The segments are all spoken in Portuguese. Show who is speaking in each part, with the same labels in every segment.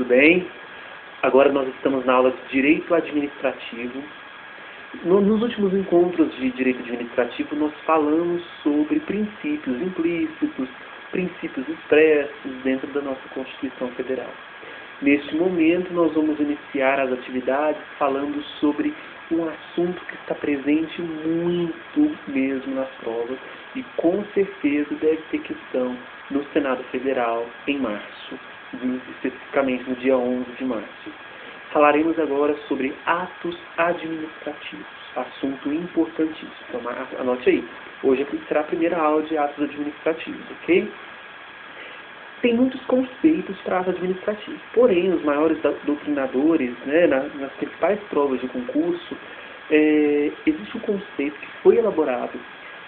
Speaker 1: bem? Agora nós estamos na aula de Direito Administrativo. Nos últimos encontros de Direito Administrativo, nós falamos sobre princípios implícitos, princípios expressos dentro da nossa Constituição Federal. Neste momento, nós vamos iniciar as atividades falando sobre um assunto que está presente muito mesmo nas provas e com certeza deve ter questão no Senado Federal em março, especificamente no dia 11 de março. Falaremos agora sobre atos administrativos, assunto importantíssimo. Então, anote aí, hoje será a primeira aula de atos administrativos, ok? Tem muitos conceitos para atos administrativos, porém, os maiores doutrinadores, nas principais provas de concurso, existe um conceito que foi elaborado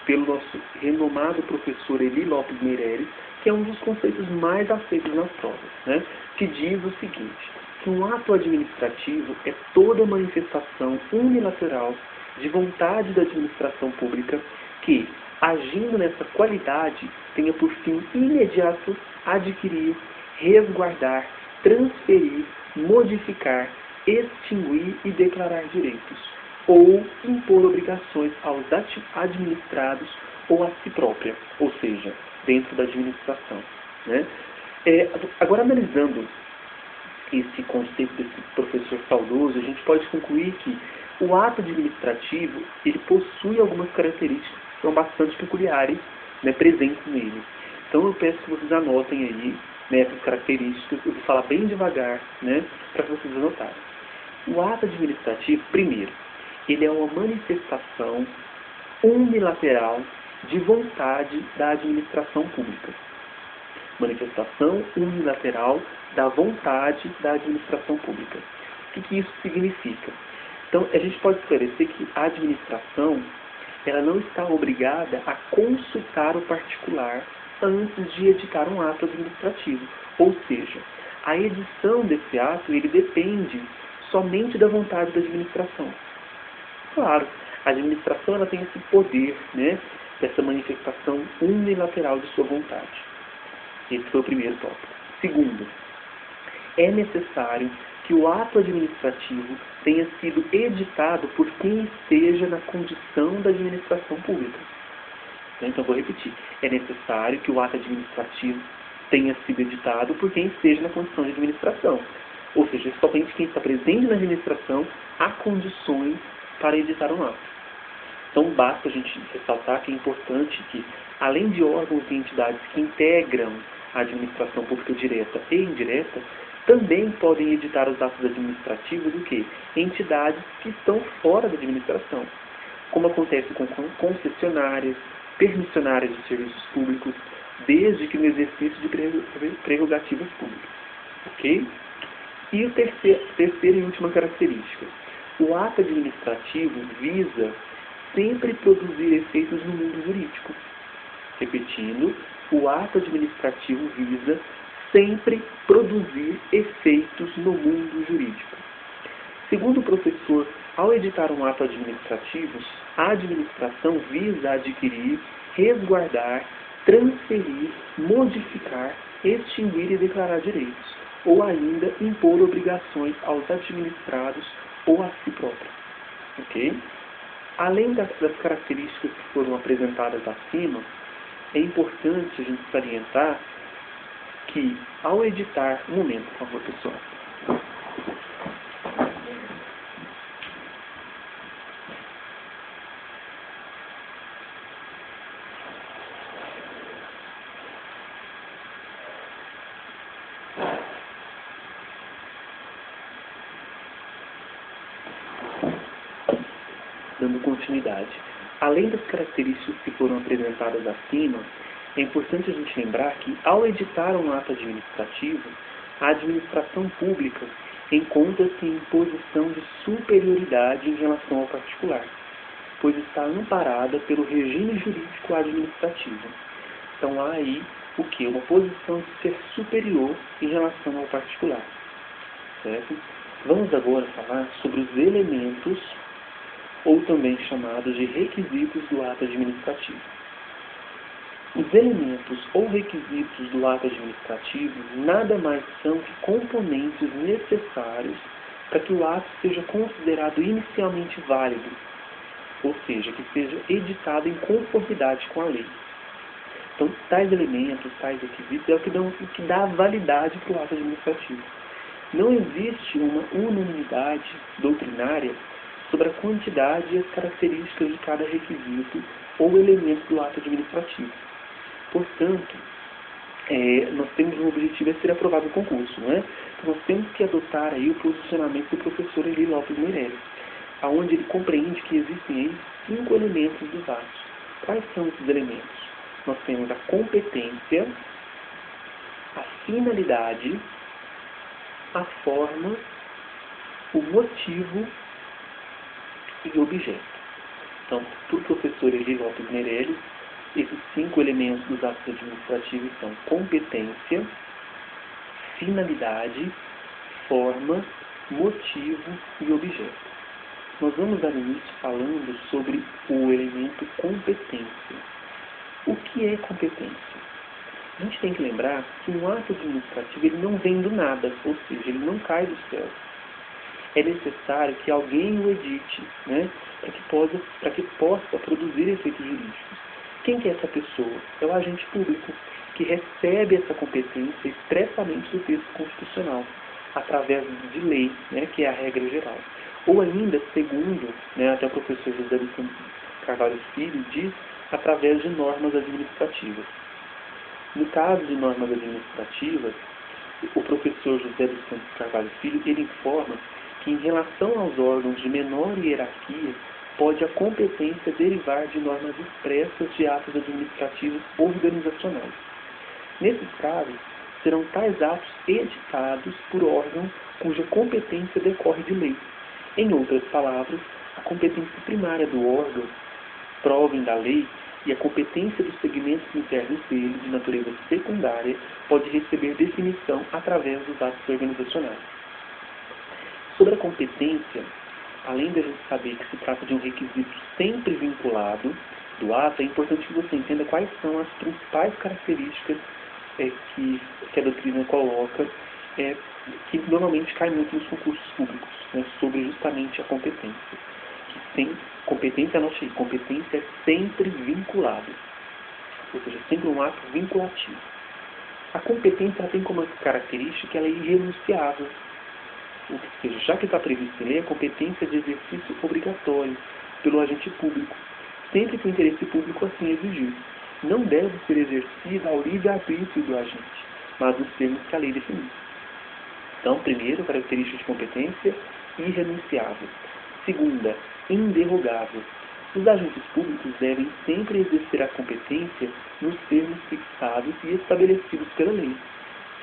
Speaker 1: pelo nosso renomado professor Eli Lopes Meireles, que é um dos conceitos mais aceitos nas provas, que diz o seguinte, que um ato administrativo é toda manifestação unilateral de vontade da administração pública que, agindo nessa qualidade, tenha por fim imediato adquirir, resguardar, transferir, modificar, extinguir e declarar direitos, ou impor obrigações aos administrados ou a si própria, ou seja, dentro da administração. Agora, analisando esse conceito desse professor saudoso, a gente pode concluir que o ato administrativo ele possui algumas características que são bastante peculiares, presentes nele. Então eu peço que vocês anotem aí essas características, eu vou falar bem devagar, para que vocês anotarem. O ato administrativo, primeiro, ele é uma manifestação unilateral de vontade da administração pública. Manifestação unilateral da vontade da administração pública. O que isso significa? Então, a gente pode esclarecer que a administração ela não está obrigada a consultar o particular antes de editar um ato administrativo. Ou seja, a edição desse ato ele depende somente da vontade da administração. Claro, a administração ela tem esse poder, dessa manifestação unilateral de sua vontade. Esse foi o primeiro tópico. Segundo, é necessário que o ato administrativo tenha sido editado por quem esteja na condição da administração pública. Então, vou repetir. É necessário que o ato administrativo tenha sido editado por quem esteja na condição de administração. Ou seja, somente quem está presente na administração há condições para editar um ato. Então, basta a gente ressaltar que é importante que, além de órgãos e entidades que integram a administração pública direta e indireta, também podem editar os atos administrativos do que? Entidades que estão fora da administração, como acontece com concessionárias, permissionárias de serviços públicos, desde que no exercício de prerrogativas públicas. Ok? E a terceira e última característica. O ato administrativo visa sempre produzir efeitos no mundo jurídico. Repetindo, o ato administrativo visa sempre produzir efeitos no mundo jurídico. Segundo o professor, ao editar um ato administrativo, a administração visa adquirir, resguardar, transferir, modificar, extinguir e declarar direitos, ou ainda impor obrigações aos administrados ou a si próprio. Ok? Além das características que foram apresentadas acima, é importante a gente salientar que, ao editar... Um momento, por favor, pessoal. Dando continuidade. Além das características que foram apresentadas acima, é importante a gente lembrar que, ao editar um ato administrativo, a administração pública encontra-se em posição de superioridade em relação ao particular, pois está amparada pelo regime jurídico administrativo. Então há aí o que? Uma posição de ser superior em relação ao particular. Certo? Vamos agora falar sobre os elementos, ou também chamados de requisitos do ato administrativo. Os elementos ou requisitos do ato administrativo nada mais são que componentes necessários para que o ato seja considerado inicialmente válido, ou seja, que seja editado em conformidade com a lei. Então, tais elementos, tais requisitos, é o que dá validade para o ato administrativo. Não existe uma unanimidade doutrinária sobre a quantidade e as características de cada requisito ou elemento do ato administrativo. Portanto, nós temos um objetivo a ser aprovado no concurso, não é? Então, nós temos que adotar aí o posicionamento do professor Eli Lopes Meirelles, onde ele compreende que existem aí 5 elementos dos atos. Quais são esses elementos? Nós temos a competência, a finalidade, a forma, o motivo e o objeto. Então, para o professor Eli Lopes Meirelles, esses 5 elementos dos atos administrativos são competência, finalidade, forma, motivo e objeto. Nós vamos dar início falando sobre o elemento competência. O que é competência? A gente tem que lembrar que um ato administrativo ele não vem do nada, ou seja, ele não cai do céu. É necessário que alguém o edite, né, para que possa produzir efeitos jurídicos. Quem que é essa pessoa? É o agente público, que recebe essa competência expressamente do texto constitucional, através de lei, né, que é a regra geral. Ou ainda, segundo, né, até o professor José dos Santos Carvalho Filho diz, através de normas administrativas. No caso de normas administrativas, o professor José dos Santos Carvalho Filho, ele informa que em relação aos órgãos de menor hierarquia, pode a competência derivar de normas expressas de atos administrativos organizacionais. Nesses casos, serão tais atos editados por órgão cuja competência decorre de lei. Em outras palavras, a competência primária do órgão provém da lei e a competência dos segmentos internos dele, de natureza secundária, pode receber definição através dos atos organizacionais. Sobre a competência, além de a gente saber que se trata de um requisito sempre vinculado do ato, é importante que você entenda quais são as principais características que a doutrina coloca, que normalmente cai muito nos concursos públicos, né, sobre justamente a competência. Que tem competência, anote aí, competência é sempre vinculada, ou seja, sempre um ato vinculativo. A competência tem como característica que ela é irrenunciável, ou seja, já que está previsto em lei, a competência de exercício obrigatório pelo agente público, sempre que o interesse público assim exigir. Não deve ser exercida ao livre-arbítrio do agente, mas nos termos que a lei definir. Então, primeiro, característica de competência, irrenunciável. Segunda, inderrogável. Os agentes públicos devem sempre exercer a competência nos termos fixados e estabelecidos pela lei,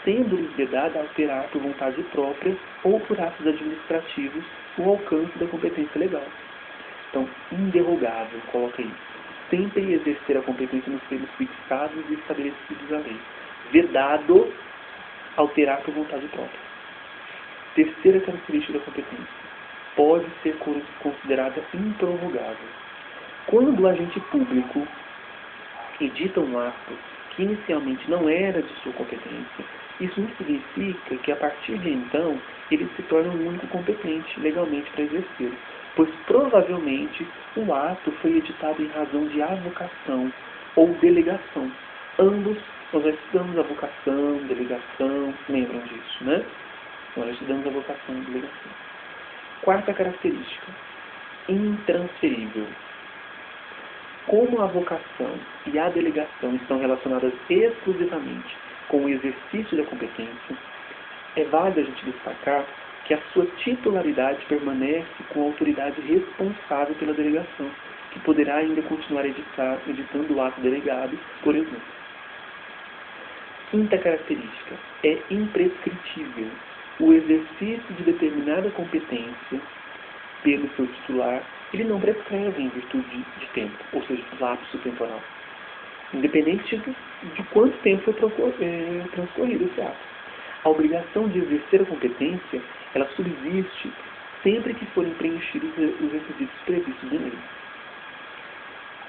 Speaker 1: sendo-lhes vedada alterar por vontade própria ou por atos administrativos o alcance da competência legal. Então, inderrogável, coloca aí. Sempre exercer a competência nos termos fixados e estabelecidos à lei. Vedado alterar por vontade própria. Terceira característica da competência. Pode ser considerada improrrogável. Quando o agente público edita um ato que inicialmente não era de sua competência, isso não significa que a partir de então ele se torna um único competente legalmente para exercer, pois provavelmente o ato foi editado em razão de avocação ou delegação. Ambos, nós já estudamos avocação, delegação, lembram disso, né? Nós já estudamos avocação e delegação. Quarta característica, intransferível. Como a avocação e a delegação estão relacionadas exclusivamente com o exercício da competência, é válido a gente destacar que a sua titularidade permanece com a autoridade responsável pela delegação, que poderá ainda continuar editando o ato delegado, por exemplo. Quinta característica, é imprescritível. O exercício de determinada competência pelo seu titular, ele não prescreve em virtude de tempo, ou seja, lapso temporal, independente de quanto tempo foi transcorrido esse ato. A obrigação de exercer a competência, ela subsiste sempre que forem preenchidos os requisitos previstos em lei.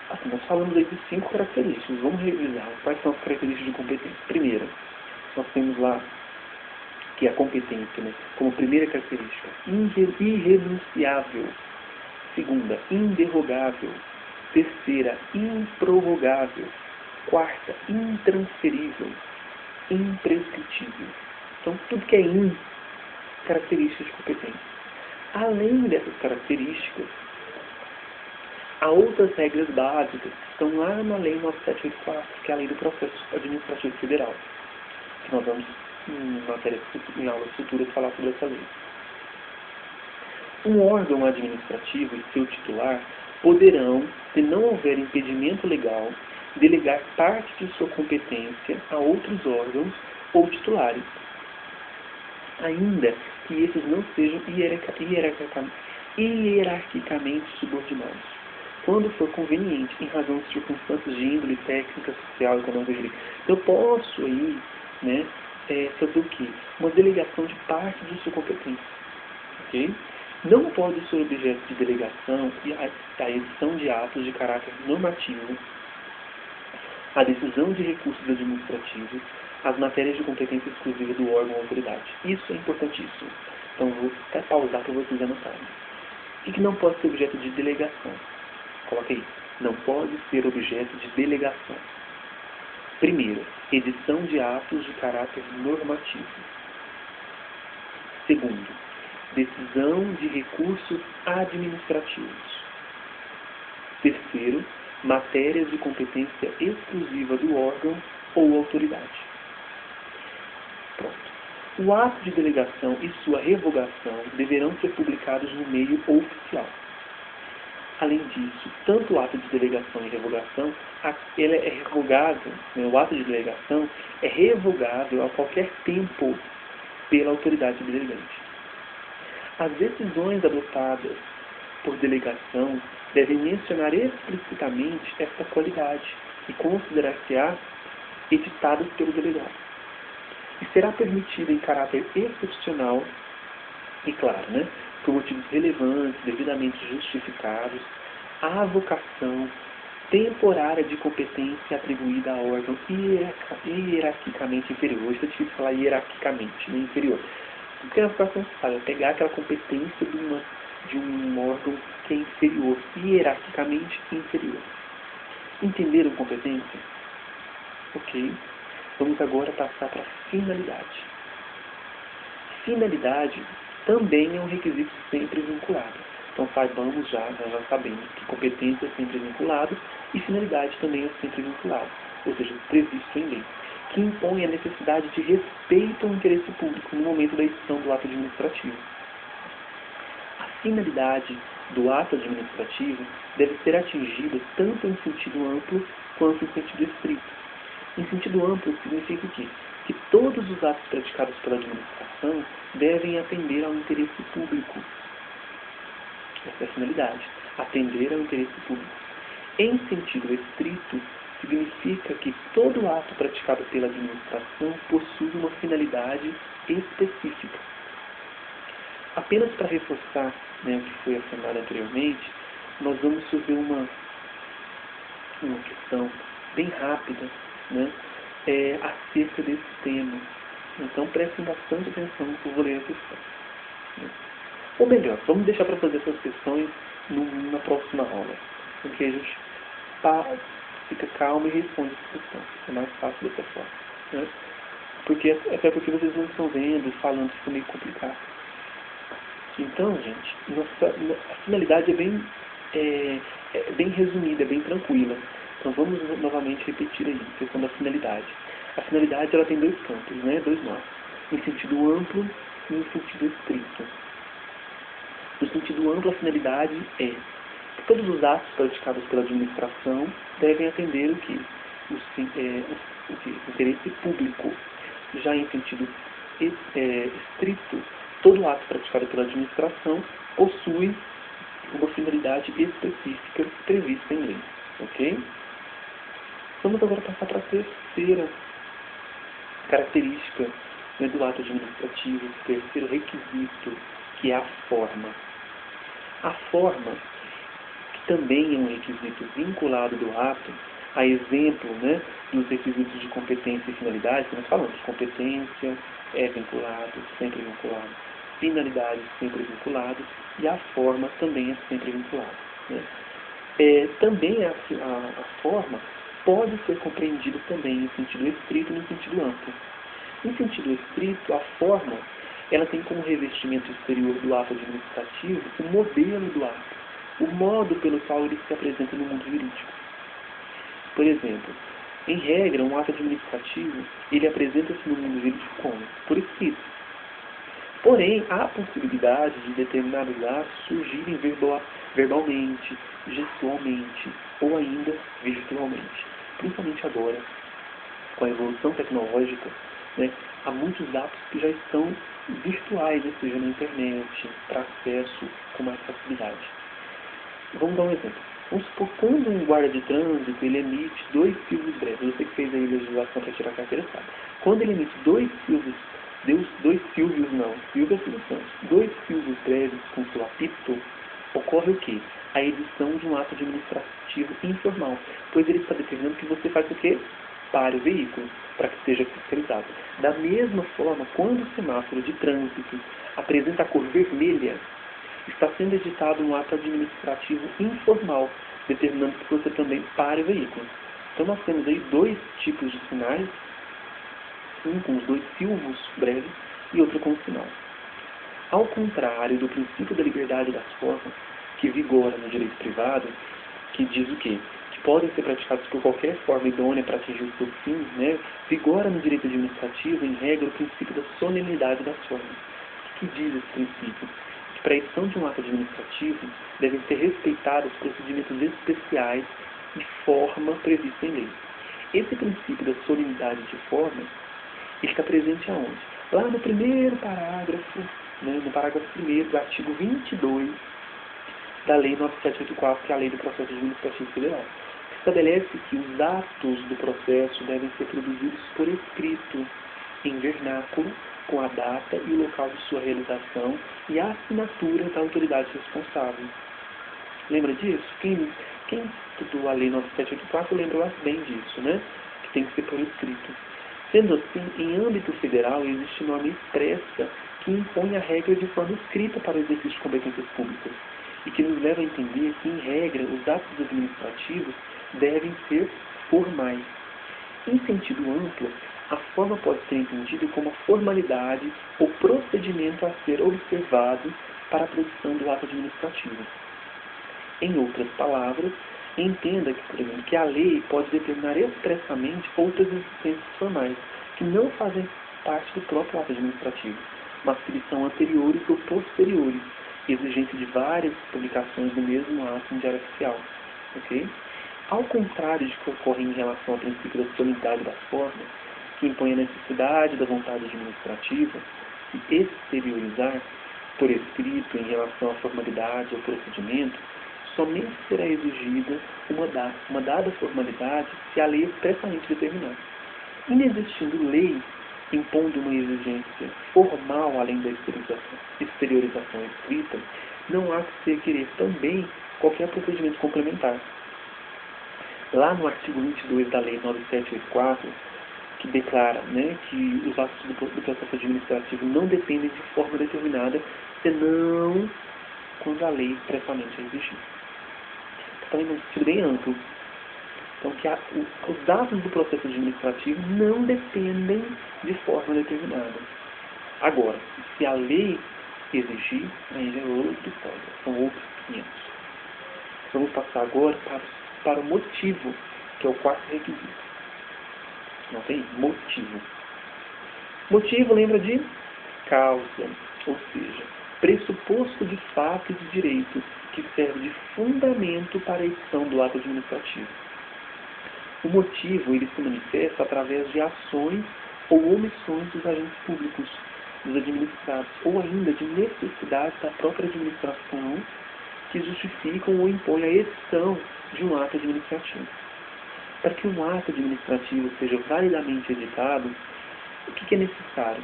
Speaker 1: Assim, nós falamos aí de 5 características. Vamos revisar. Quais são as características de competência? Primeira, nós temos lá que a competência, né, como primeira característica, irrenunciável. Segunda, inderrogável. Terceira, improrrogável. Quarta, intransferível. Imprescritível. Então, tudo que é características de competência. Além dessas características, há outras regras básicas que estão lá na Lei 9784, que é a Lei do Processo Administrativo Federal, que nós vamos, em aulas futuras, falar sobre essa lei. Um órgão administrativo e seu titular poderão, se não houver impedimento legal, delegar parte de sua competência a outros órgãos ou titulares, ainda que esses não sejam hierarquicamente subordinados, quando for conveniente, em razão de circunstâncias de índole técnica, social, econômica e jurídica. Eu posso aí, né, fazer o quê? Uma delegação de parte de sua competência. Ok? Não pode ser objeto de delegação a edição de atos de caráter normativo, a decisão de recursos administrativos, as matérias de competência exclusiva do órgão ou autoridade. Isso é importantíssimo. Então, vou até pausar para vocês anotarem. O que não pode ser objeto de delegação? Coloque aí. Não pode ser objeto de delegação. Primeiro, edição de atos de caráter normativo. Segundo, decisão de recursos administrativos. Terceiro, matérias de competência exclusiva do órgão ou autoridade. Pronto. O ato de delegação e sua revogação deverão ser publicados no meio oficial. Além disso, tanto o ato de delegação e revogação, ele é revogável, né, o ato de delegação é revogável a qualquer tempo pela autoridade delegante. As decisões adotadas por delegação devem mencionar explicitamente esta qualidade e considerar-se-á editadas pelo delegado. E será permitida em caráter excepcional e, claro, né, por motivos relevantes, devidamente justificados, a avocação temporária de competência atribuída a órgão hierarquicamente inferior. Isso é difícil falar hierarquicamente, né, inferior. Porque a avocação é pegar aquela competência de um órgão que é inferior, hierarquicamente inferior. Entenderam competência? Ok. Vamos agora passar para a finalidade. Finalidade também é um requisito sempre vinculado. Então saibamos nós já sabemos que competência é sempre vinculado e finalidade também é sempre vinculado, ou seja, previsto em lei, que impõe a necessidade de respeito ao interesse público no momento da edição do ato administrativo. A finalidade do ato administrativo deve ser atingida tanto em sentido amplo quanto em sentido estrito. Em sentido amplo, significa o quê? Que todos os atos praticados pela administração devem atender ao interesse público. Essa é a finalidade, atender ao interesse público. Em sentido estrito, significa que todo ato praticado pela administração possui uma finalidade específica. Apenas para reforçar, né, o que foi afirmado anteriormente, nós vamos fazer uma questão bem rápida, né, acerca desse tema. Então prestem bastante atenção no que eu vou ler a questão. Né? Ou melhor, vamos deixar para fazer essas questões na próxima aula, porque a gente fica calmo e responde essa questão. É mais fácil dessa forma. Né? Até porque vocês não estão vendo e falando, fica meio complicado. Então, gente, a finalidade é bem resumida, é bem tranquila. Então vamos novamente repetir aí a questão da finalidade. A finalidade ela tem dois campos, né? Dois lados. Em sentido amplo e em sentido estrito. No sentido amplo, a finalidade é que todos os atos praticados pela administração devem atender o que? O interesse público. Já em sentido estrito, todo ato praticado pela administração possui uma finalidade específica prevista em lei. Ok? Vamos agora passar para a terceira característica, né, do ato administrativo, o terceiro requisito, que é a forma. A forma, também é um requisito vinculado do ato, a exemplo, né, dos requisitos de competência e finalidade, que nós falamos, competência é vinculado, sempre vinculado, finalidade sempre vinculado, e a forma também é sempre vinculada. Né? Também a forma pode ser compreendida também em sentido estrito e no sentido amplo. Em sentido estrito, a forma ela tem como revestimento exterior do ato administrativo o modelo do ato, o modo pelo qual ele se apresenta no mundo jurídico. Por exemplo, em regra, um ato administrativo ele apresenta-se no mundo jurídico como? Por escrito. Porém, há possibilidade de determinados atos surgirem verbalmente, gestualmente ou ainda virtualmente. Principalmente agora, com a evolução tecnológica, né, há muitos atos que já estão virtuais, ou seja, na internet, para acesso com mais facilidade. Vamos dar um exemplo. Vamos supor, quando um guarda de trânsito ele emite 2 silvos breves, você que fez aí a legislação para tirar a carteira sabe. Quando ele emite 2 silvos, dois silvos breves com seu apito, ocorre o quê? A edição de um ato administrativo informal, pois ele está determinando que você faz o quê? Pare o veículo, para que seja fiscalizado. Da mesma forma, quando o semáforo de trânsito apresenta a cor vermelha, está sendo editado um ato administrativo informal, determinando que você também pare o veículo. Então nós temos aí 2 tipos de sinais, um com os 2 silvos breves e outro com o sinal. Ao contrário do princípio da liberdade das formas, que vigora no direito privado, que diz o quê? Que podem ser praticados por qualquer forma idônea para atingir o seu fim, né? Vigora no direito administrativo, em regra, o princípio da solenidade das formas. O que diz esse princípio? Que para a edição de um ato administrativo devem ser respeitados procedimentos especiais e forma prevista em lei. Esse princípio da solenidade de forma está presente aonde? Lá no primeiro parágrafo, né, no parágrafo 1º do artigo 22 da Lei 9784, que é a Lei do Processo Administrativo Federal. Estabelece que os atos do processo devem ser produzidos por escrito, em vernáculo, com a data e o local de sua realização e a assinatura da autoridade responsável. Lembra disso? Quem estudou a Lei 9784 lembra bem disso, né? Que tem que ser por escrito. Sendo assim, em âmbito federal, existe norma expressa que impõe a regra de forma escrita para o exercício de competências públicas e que nos leva a entender que, em regra, os atos administrativos devem ser formais. Em sentido amplo, a forma pode ser entendida como a formalidade ou procedimento a ser observado para a produção do ato administrativo. Em outras palavras, entenda que, por exemplo, que a lei pode determinar expressamente outras existências formais que não fazem parte do próprio ato administrativo, mas que lhe são anteriores ou posteriores, exigência de várias publicações do mesmo ato em diário oficial. Okay? Ao contrário de que ocorre em relação ao princípio da solenidade das formas, que impõe a necessidade da vontade administrativa de exteriorizar por escrito em relação à formalidade ou procedimento, somente será exigida uma dada formalidade se a lei expressamente determinar. Inexistindo lei impondo uma exigência formal além da exteriorização escrita, não há que se requerer também qualquer procedimento complementar. Lá no artigo 22 da Lei 9784, que declara, né, que os atos do processo administrativo não dependem de forma determinada, senão quando a lei expressamente exigir. Então, em um sentido bem amplo. Então, que os dados do processo administrativo não dependem de forma determinada. Agora, se a lei exigir, aí é outra história, são outros 500. Vamos passar agora para o motivo, que é o 4º requisito. Não tem? Motivo. Motivo lembra de causa, ou seja, pressuposto de fato e de direito, que serve de fundamento para a edição do ato administrativo. O motivo ele se manifesta através de ações ou omissões dos agentes públicos, dos administrados, ou ainda de necessidades da própria administração que justificam ou impõem a edição de um ato administrativo. Para que um ato administrativo seja validamente editado, o que é necessário?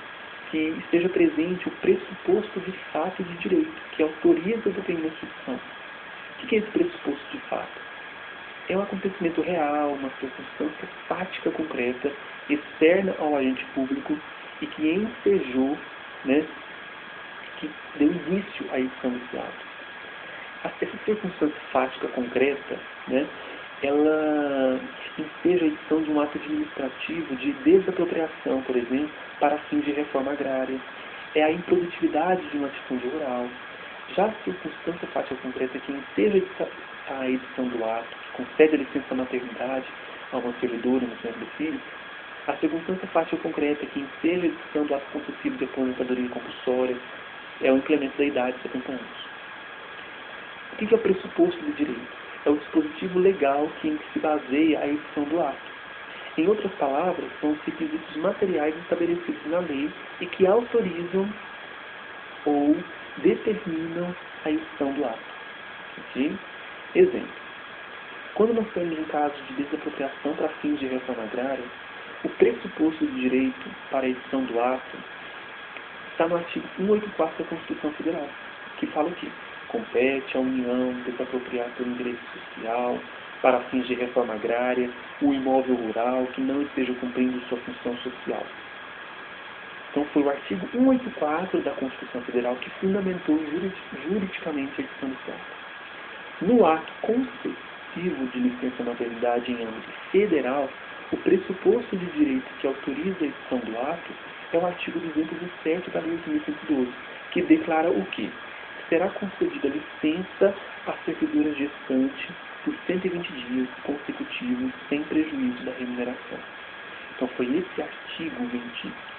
Speaker 1: Que esteja presente o pressuposto de fato e de direito, que autoriza a determinação instituição, O que é esse pressuposto de fato? É um acontecimento real, uma circunstância fática concreta, externa ao agente público e que ensejou, né, que deu início à edição desse ato. Essa circunstância fática concreta, né, ela enseja a edição de um ato administrativo de desapropriação, por exemplo, para fins de reforma agrária. É a improdutividade de uma atitude rural. Já a circunstância fática concreta que enseja a edição do ato, que concede a licença maternidade a uma servidora no tempo do filho, a circunstância fática concreta que enseja a edição do ato concessivo de aposentadoria compulsória é o incremento da idade de 70 anos. O que é o pressuposto do direito? É o dispositivo legal em que se baseia a edição do ato. Em outras palavras, são os requisitos materiais estabelecidos na lei e que autorizam ou determinam a edição do ato. Okay? Exemplo. Quando nós temos um caso de desapropriação para fins de reforma agrária, o pressuposto do direito para a edição do ato está no artigo 184 da Constituição Federal, que fala o quê? Compete à União desapropriar pelo direito social, para fins de reforma agrária, o imóvel rural que não esteja cumprindo sua função social. Então foi o artigo 184 da Constituição Federal que fundamentou juridicamente a edição desse ato. No ato concessivo de licença maternidade em âmbito federal, o pressuposto de direito que autoriza a edição do ato é o artigo 207 da Lei 8.112, que declara o quê? Será concedida licença à servidora gestante por 120 dias consecutivos, sem prejuízo da remuneração. Então foi esse artigo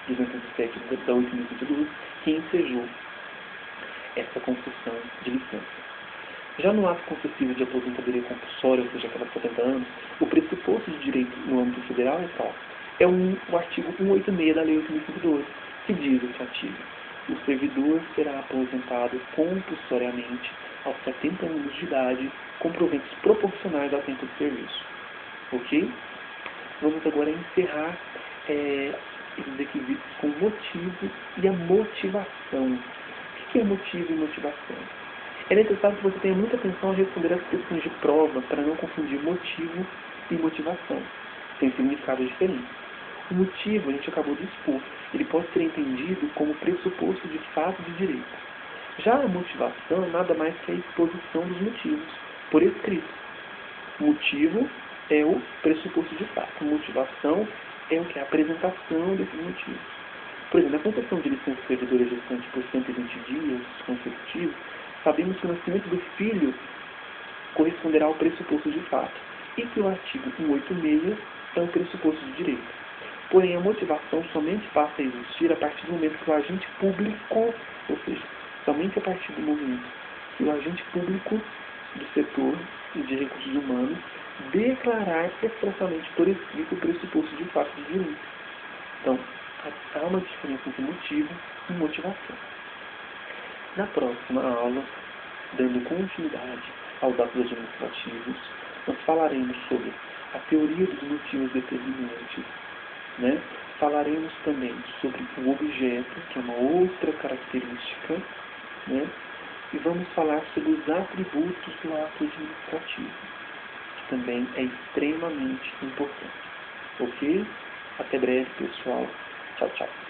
Speaker 1: 207 da 8.112 que ensejou essa concessão de licença. Já no ato concessivo de aposentadoria compulsória, ou seja, aquelas 70 anos, o pressuposto de direito no âmbito federal é qual? É o artigo 186 da Lei 8.112, que diz esse artigo: o servidor será aposentado compulsoriamente aos 70 anos de idade, com proventos proporcionais ao tempo de serviço. Ok? Vamos agora encerrar esses requisitos com o motivo e a motivação. O que é motivo e motivação? É necessário que você tenha muita atenção a responder as questões de prova para não confundir motivo e motivação. Tem significados diferentes. O motivo, a gente acabou de expor, ele pode ser entendido como pressuposto de fato de direito. Já a motivação nada mais que a exposição dos motivos, por escrito. O motivo é o pressuposto de fato. A motivação é o que? A apresentação desses motivos. Por exemplo, na concessão de licença servidora gestante por 120 dias consecutivos, sabemos que o nascimento do filho corresponderá ao pressuposto de fato e que o artigo 186 é o pressuposto de direito. Porém, a motivação somente passa a existir a partir do momento que o agente público, ou seja, somente a partir do momento que o agente público do setor de recursos humanos declarar expressamente por escrito o pressuposto de fato de direito. Então, há uma diferença entre motivo e motivação. Na próxima aula, dando continuidade aos atos administrativos, nós falaremos sobre a teoria dos motivos determinantes, né? Falaremos também sobre o objeto, que é uma outra característica, né? E vamos falar sobre os atributos do ato administrativo, que também é extremamente importante. Ok? Até breve, pessoal. Tchau, tchau.